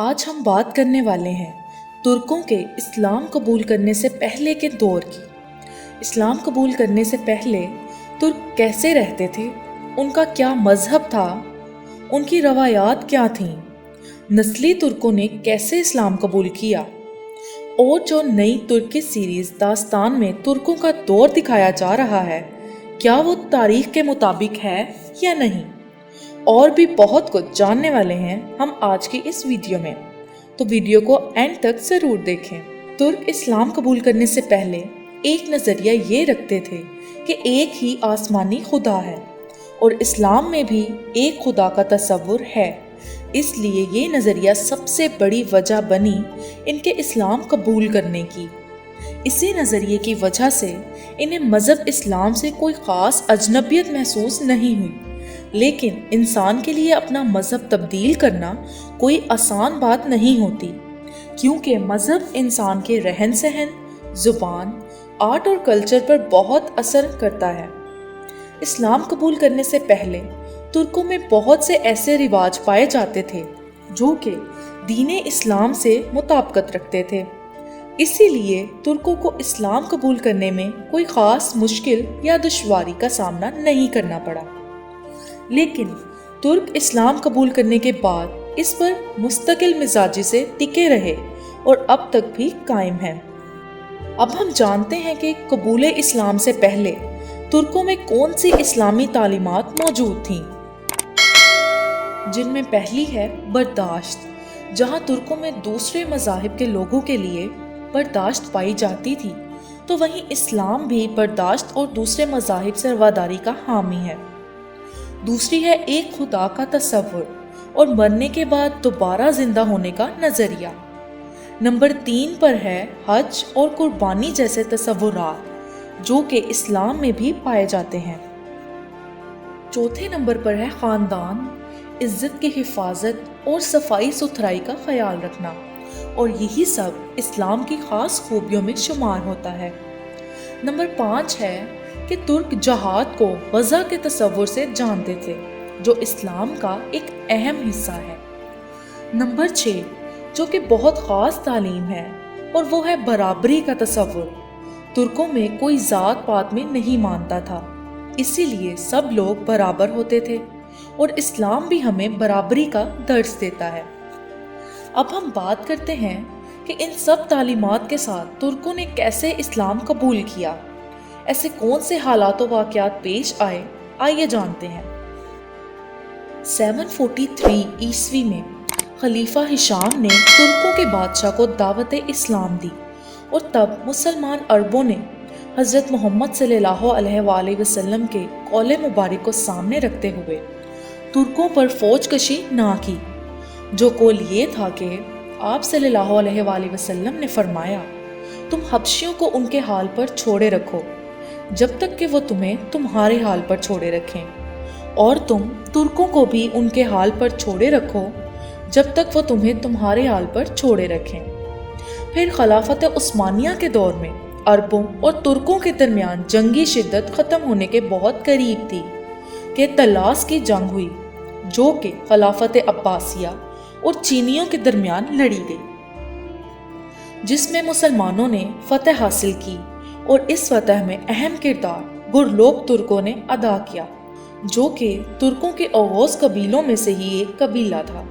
آج ہم بات کرنے والے ہیں ترکوں کے اسلام قبول کرنے سے پہلے کے دور کی۔ اسلام قبول کرنے سے پہلے ترک کیسے رہتے تھے، ان کا کیا مذہب تھا، ان کی روایات کیا تھیں، نسلی ترکوں نے کیسے اسلام قبول کیا، اور جو نئی ترکی سیریز داستان میں ترکوں کا دور دکھایا جا رہا ہے کیا وہ تاریخ کے مطابق ہے یا نہیں، اور بھی بہت کچھ جاننے والے ہیں ہم آج کی اس ویڈیو میں، تو ویڈیو کو اینڈ تک ضرور دیکھیں۔ ترک اسلام قبول کرنے سے پہلے ایک نظریہ یہ رکھتے تھے کہ ایک ہی آسمانی خدا ہے، اور اسلام میں بھی ایک خدا کا تصور ہے، اس لیے یہ نظریہ سب سے بڑی وجہ بنی ان کے اسلام قبول کرنے کی۔ اسی نظریے کی وجہ سے انہیں مذہب اسلام سے کوئی خاص اجنبیت محسوس نہیں ہوئی، لیکن انسان کے لیے اپنا مذہب تبدیل کرنا کوئی آسان بات نہیں ہوتی، کیونکہ مذہب انسان کے رہن سہن، زبان، آرٹ اور کلچر پر بہت اثر کرتا ہے۔ اسلام قبول کرنے سے پہلے ترکوں میں بہت سے ایسے رواج پائے جاتے تھے جو کہ دین اسلام سے مطابقت رکھتے تھے، اسی لیے ترکوں کو اسلام قبول کرنے میں کوئی خاص مشکل یا دشواری کا سامنا نہیں کرنا پڑا۔ لیکن ترک اسلام قبول کرنے کے بعد اس پر مستقل مزاجی سے ٹکے رہے اور اب تک بھی قائم ہیں۔ اب ہم جانتے ہیں کہ قبول اسلام سے پہلے ترکوں میں کون سی اسلامی تعلیمات موجود تھیں، جن میں پہلی ہے برداشت۔ جہاں ترکوں میں دوسرے مذاہب کے لوگوں کے لیے برداشت پائی جاتی تھی، تو وہیں اسلام بھی برداشت اور دوسرے مذاہب سے رواداری کا حامی ہے۔ دوسری ہے ایک خدا کا تصور اور مرنے کے بعد دوبارہ زندہ ہونے کا نظریہ۔ نمبر 3 پر ہے حج اور قربانی جیسے تصورات، جو کہ اسلام میں بھی پائے جاتے ہیں۔ چوتھے نمبر پر ہے خاندان، عزت کی حفاظت اور صفائی ستھرائی کا خیال رکھنا، اور یہی سب اسلام کی خاص خوبیوں میں شمار ہوتا ہے۔ نمبر 5 ہے کہ ترک جہاد کو غزہ کے تصور سے جانتے تھے، جو اسلام کا ایک اہم حصہ ہے۔ نمبر 6 جو کہ بہت خاص تعلیم ہے، اور وہ ہے برابری کا تصور۔ ترکوں میں کوئی ذات پات میں نہیں مانتا تھا، اسی لیے سب لوگ برابر ہوتے تھے، اور اسلام بھی ہمیں برابری کا درس دیتا ہے۔ اب ہم بات کرتے ہیں کہ ان سب تعلیمات کے ساتھ ترکوں نے کیسے اسلام قبول کیا، ایسے کون سے حالات و واقعات پیش آئے، آئیے جانتے ہیں۔ 743 عیسوی میں خلیفہ ہشام نے ترکوں کے بادشاہ کو دعوت اسلام دی، اور تب مسلمان عربوں نے حضرت محمد صلی اللہ علیہ وآلہ وسلم کے قول مبارک کو سامنے رکھتے ہوئے ترکوں پر فوج کشی نہ کی، جو قول یہ تھا کہ آپ صلی اللہ علیہ وآلہ وسلم نے فرمایا، تم حبشیوں کو ان کے حال پر چھوڑے رکھو جب تک کہ وہ تمہیں تمہارے حال پر چھوڑے رکھیں، اور تم ترکوں کو بھی ان کے حال پر چھوڑے رکھو جب تک وہ تمہیں تمہارے حال پر چھوڑے رکھیں۔ پھر خلافت عثمانیہ کے دور میں عربوں اور ترکوں کے درمیان جنگی شدت ختم ہونے کے بہت قریب تھی کہ طلاس کی جنگ ہوئی، جو کہ خلافت عباسیہ اور چینیوں کے درمیان لڑی گئی، جس میں مسلمانوں نے فتح حاصل کی، اور اس فتح میں اہم کردار گرلوک ترکوں نے ادا کیا، جو کہ ترکوں کے اوغوز قبیلوں میں سے ہی ایک قبیلہ تھا۔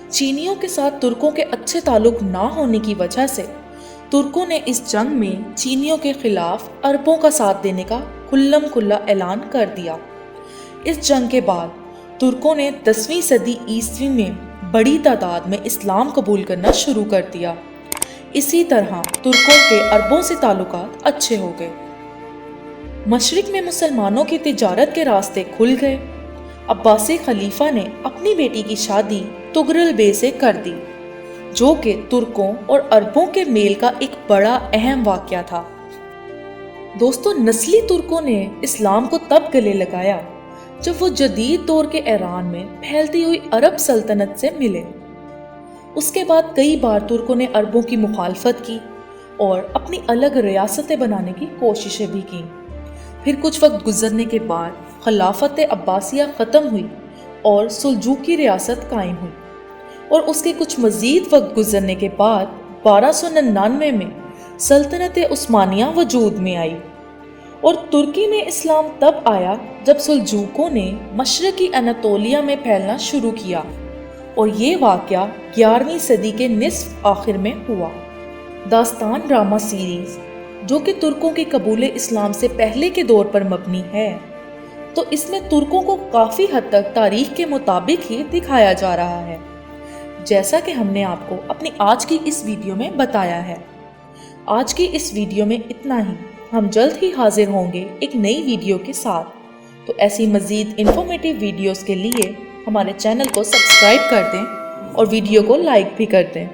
چینیوں کے ساتھ ترکوں کے اچھے تعلق نہ ہونے کی وجہ سے ترکوں نے اس جنگ میں چینیوں کے خلاف عربوں کا ساتھ دینے کا کھلم کھلا اعلان کر دیا۔ اس جنگ کے بعد ترکوں نے 10ویں صدی عیسوی میں بڑی تعداد میں اسلام قبول کرنا شروع کر دیا۔ اسی طرح ترکوں کے عربوں سے تعلقات اچھے ہو گئے۔ مشرق میں مسلمانوں کی تجارت کے راستے کھل گئے۔ عباسی خلیفہ نے اپنی بیٹی کی شادی تغرل بے سے کر دی، جو کہ ترکوں اور عربوں کے میل کا ایک بڑا اہم واقعہ تھا۔ دوستو، نسلی ترکوں نے اسلام کو تب گلے لگایا جب وہ جدید دور کے ایران میں پھیلتی ہوئی عرب سلطنت سے ملے۔ اس کے بعد کئی بار ترکوں نے عربوں کی مخالفت کی اور اپنی الگ ریاستیں بنانے کی کوششیں بھی کی۔ پھر کچھ وقت گزرنے کے بعد خلافت عباسیہ ختم ہوئی اور سلجوقی ریاست قائم ہوئی۔ اور اس کے کچھ مزید وقت گزرنے کے بعد 1299 میں سلطنت عثمانیہ وجود میں آئی، اور ترکی میں اسلام تب آیا جب سلجوقوں نے مشرقی اناطولیہ میں پھیلنا شروع کیا، اور یہ واقعہ 11ویں صدی کے نصف آخر میں ہوا۔ داستان ڈرامہ سیریز جو کہ ترکوں کے قبول اسلام سے پہلے کے دور پر مبنی ہے، تو اس میں ترکوں کو کافی حد تک تاریخ کے مطابق ہی دکھایا جا رہا ہے، جیسا کہ ہم نے آپ کو اپنی آج کی اس ویڈیو میں بتایا ہے۔ آج کی اس ویڈیو میں اتنا ہی، ہم جلد ہی حاضر ہوں گے ایک نئی ویڈیو کے ساتھ، تو ایسی مزید انفارمیٹیو ویڈیوز کے لیے ہمارے چینل کو سبسکرائب کر دیں اور ویڈیو کو لائک بھی کر دیں۔